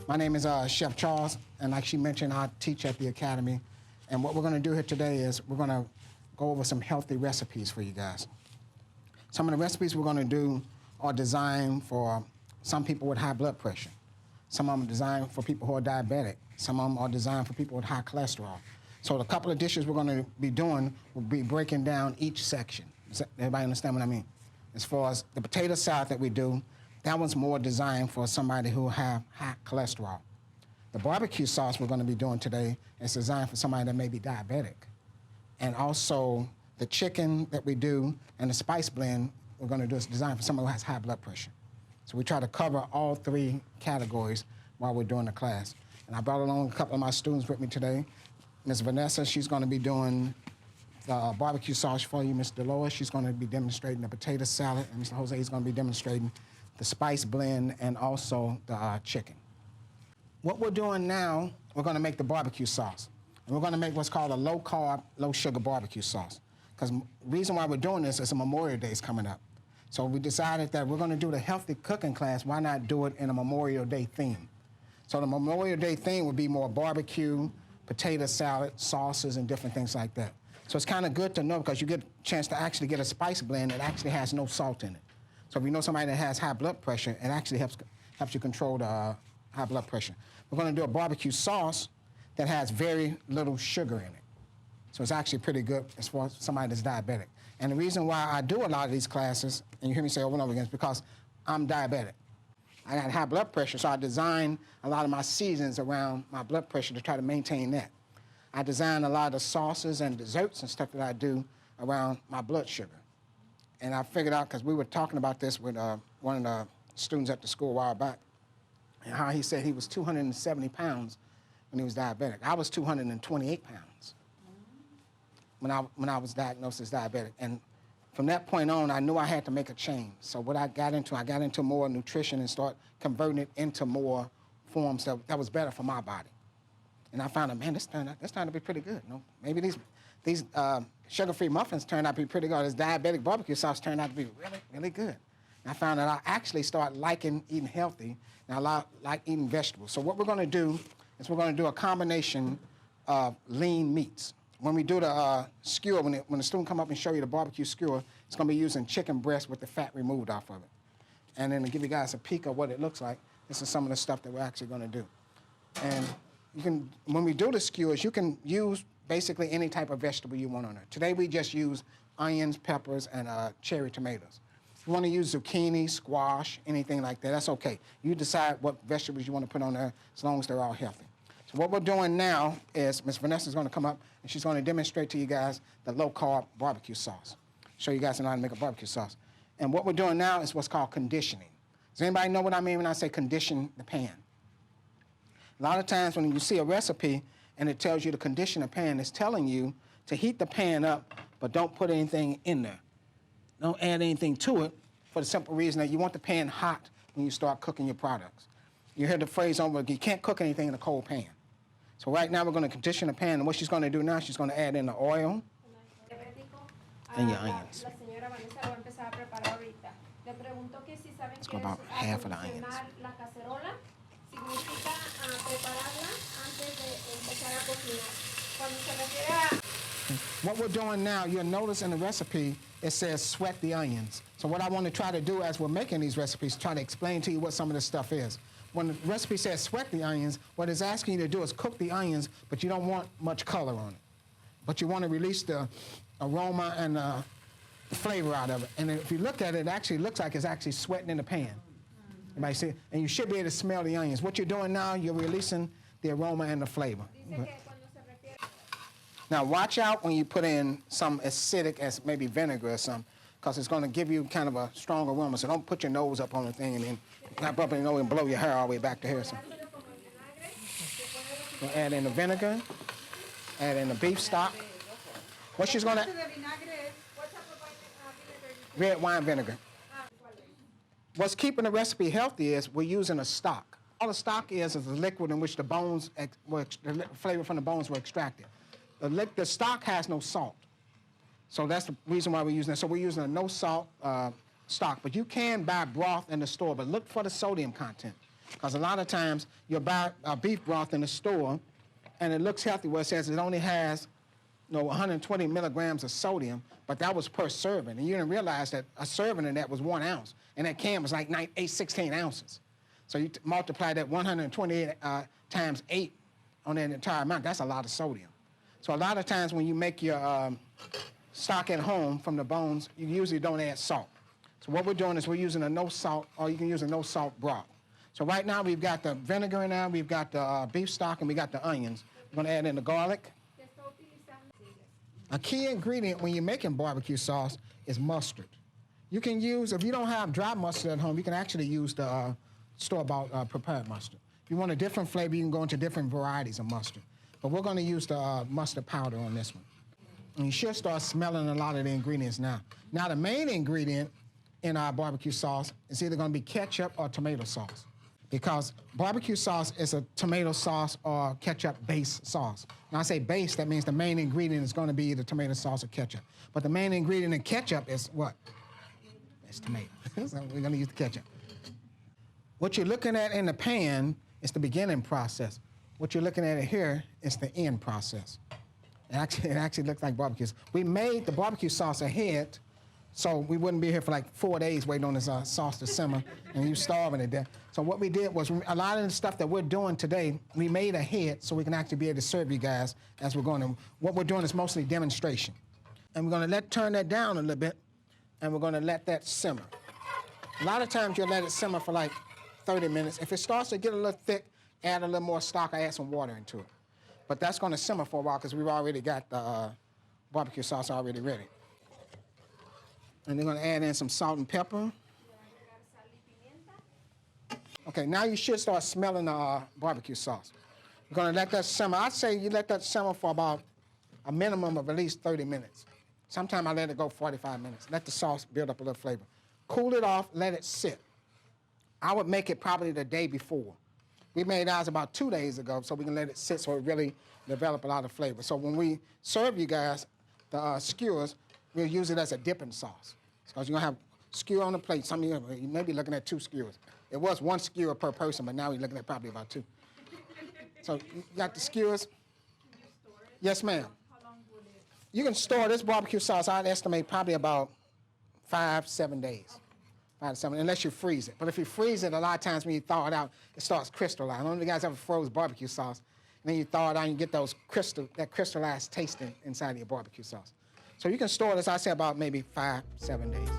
My name is Chef Charles, and like she mentioned, I teach at the Academy. And what we're going to do here today is we're going to go over some healthy recipes for you guys. Some of the recipes we're going to do are designed for some people with high blood pressure. Some of them are designed for people who are diabetic. Some of them are designed for people with high cholesterol. So the couple of dishes we're going to be doing will be breaking down each section. Does everybody understand what I mean? As far as the potato salad that we do, that one's more designed for somebody who have high cholesterol. The barbecue sauce we're going to be doing today is designed for somebody that may be diabetic. And also the chicken that we do and the spice blend we're going to do is designed for someone who has high blood pressure. So we try to cover all three categories while we're doing the class. And I brought along a couple of my students with me today. Ms. Vanessa, she's going to be doing the barbecue sauce for you. Ms. Dolores, she's going to be demonstrating the potato salad. And Mr. Jose is going to be demonstrating the spice blend and also the chicken. What we're doing now, we're going to make the barbecue sauce. And we're going to make what's called a low-carb, low-sugar barbecue sauce. Because the reason why we're doing this is Memorial Day is coming up. So we decided that we're going to do the healthy cooking class. Why not do it in a Memorial Day theme? So the Memorial Day theme would be more barbecue, potato salad, sauces, and different things like that. So it's kind of good to know because you get a chance to actually get a spice blend that actually has no salt in it. So if you know somebody that has high blood pressure, it actually helps you control the high blood pressure. We're going to do a barbecue sauce that has very little sugar in it. So it's actually pretty good as far as somebody that's diabetic. And the reason why I do a lot of these classes, and you hear me say over and over again, is because I'm diabetic. I got high blood pressure, so I design a lot of my seasons around my blood pressure to try to maintain that. I design a lot of the sauces and desserts and stuff that I do around my blood sugar. And I figured out, because we were talking about this with one of the students at the school a while back, and how he said he was 270 pounds when he was diabetic. I was 228 pounds when I was diagnosed as diabetic. And from that point on, I knew I had to make a change. So what I got into more nutrition and start converting it into more forms that was better for my body. And I found out, man, this turned out to be pretty good. You know? Maybe these sugar-free muffins turned out to be pretty good. This diabetic barbecue sauce turned out to be really, really good. And I found that I actually started liking eating healthy, and I like eating vegetables. So what we're going to do is we're going to do a combination of lean meats. When we do the skewer, when the student come up and show you the barbecue skewer, it's going to be using chicken breast with the fat removed off of it. And then to give you guys a peek of what it looks like, this is some of the stuff that we're actually going to do. And when we do the skewers, you can use basically any type of vegetable you want on it. Today we just use onions, peppers, and cherry tomatoes. If you want to use zucchini, squash, anything like that, that's okay. You decide what vegetables you want to put on there as long as they're all healthy. So what we're doing now is Ms. Vanessa's going to come up and she's going to demonstrate to you guys the low-carb barbecue sauce. Show you guys how to make a barbecue sauce. And what we're doing now is what's called conditioning. Does anybody know what I mean when I say condition the pan? A lot of times when you see a recipe and it tells you to condition the pan, it's telling you to heat the pan up, but don't put anything in there. Don't add anything to it for the simple reason that you want the pan hot when you start cooking your products. You hear the phrase over, you can't cook anything in a cold pan. So right now we're going to condition the pan, and what she's going to do now, she's going to add in the oil and your onions. Let's go about half of the onions. What we're doing now, you'll notice in the recipe, it says sweat the onions. So what I want to try to do as we're making these recipes, try to explain to you what some of this stuff is. When the recipe says sweat the onions, what it's asking you to do is cook the onions, but you don't want much color on it. But you want to release the aroma and the flavor out of it. And if you look at it, it actually looks like it's actually sweating in the pan. Everybody see it? And you should be able to smell the onions. What you're doing now, you're releasing the aroma and the flavor. Now watch out when you put in some acidic as maybe vinegar or something, because it's going to give you kind of a strong aroma. So don't put your nose up on the thing and then not up in your nose and blow your hair all the way back to here. So we'll add in the vinegar, add in the beef stock. What she's going to... Red wine vinegar. What's keeping the recipe healthy is we're using a stock. All the stock is a liquid in which the flavor from the bones were extracted. The stock has no salt. So that's the reason why we're using it. So we're using a no salt stock. But you can buy broth in the store, but look for the sodium content. Because a lot of times you'll buy beef broth in the store, and it looks healthy where it says it only has 120 milligrams of sodium, but that was per serving. And you didn't realize that a serving in that was 1 ounce, and that can was like 16 ounces. So you multiply that 128 times 8 on that entire amount, that's a lot of sodium. So a lot of times when you make your stock at home from the bones, you usually don't add salt. So what we're doing is we're using a no salt, or you can use a no salt broth. So right now we've got the vinegar in there, we've got the beef stock, and we got the onions. We're gonna add in the garlic. A key ingredient when you're making barbecue sauce is mustard. You can use, if you don't have dry mustard at home, you can actually use the store-bought prepared mustard. If you want a different flavor, you can go into different varieties of mustard. But we're gonna use the mustard powder on this one. And you should start smelling a lot of the ingredients now. Now the main ingredient in our barbecue sauce is either gonna be ketchup or tomato sauce. Because barbecue sauce is a tomato sauce or ketchup-based sauce. When I say base, that means the main ingredient is going to be either tomato sauce or ketchup. But the main ingredient in ketchup is what? It's tomato. So we're going to use the ketchup. What you're looking at in the pan is the beginning process. What you're looking at here is the end process. It actually looks like barbecues. We made the barbecue sauce ahead, so we wouldn't be here for like 4 days waiting on this sauce to simmer, and you starving to death. So what we did was a lot of the stuff that we're doing today, we made ahead so we can actually be able to serve you guys as we're going to. What we're doing is mostly demonstration. And we're going to turn that down a little bit, and we're going to let that simmer. A lot of times you'll let it simmer for like 30 minutes. If it starts to get a little thick, add a little more stock or add some water into it. But that's going to simmer for a while because we've already got the barbecue sauce already ready. And they're going to add in some salt and pepper. Okay, now you should start smelling the barbecue sauce. You're going to let that simmer. I'd say you let that simmer for about a minimum of at least 30 minutes. Sometimes I let it go 45 minutes. Let the sauce build up a little flavor. Cool it off, let it sit. I would make it probably the day before. We made ours about 2 days ago, so we can let it sit so it really develop a lot of flavor. So when we serve you guys the skewers, we'll use it as a dipping sauce. Because you're going to have skewer on the plate. Some of you may be looking at 2 skewers. It was 1 skewer per person, but now we're looking at probably about 2. So you got the skewers? Can you store it? Yes, ma'am. How long would it? You can store this barbecue sauce, I'd estimate probably about 5-7 days. 5 to 7, unless you freeze it. But if you freeze it, a lot of times when you thaw it out, it starts crystallizing. I don't know if you guys ever froze barbecue sauce. And then you thaw it out and you get that crystallized taste inside of your barbecue sauce. So you can store this, I say, about maybe 5-7 days.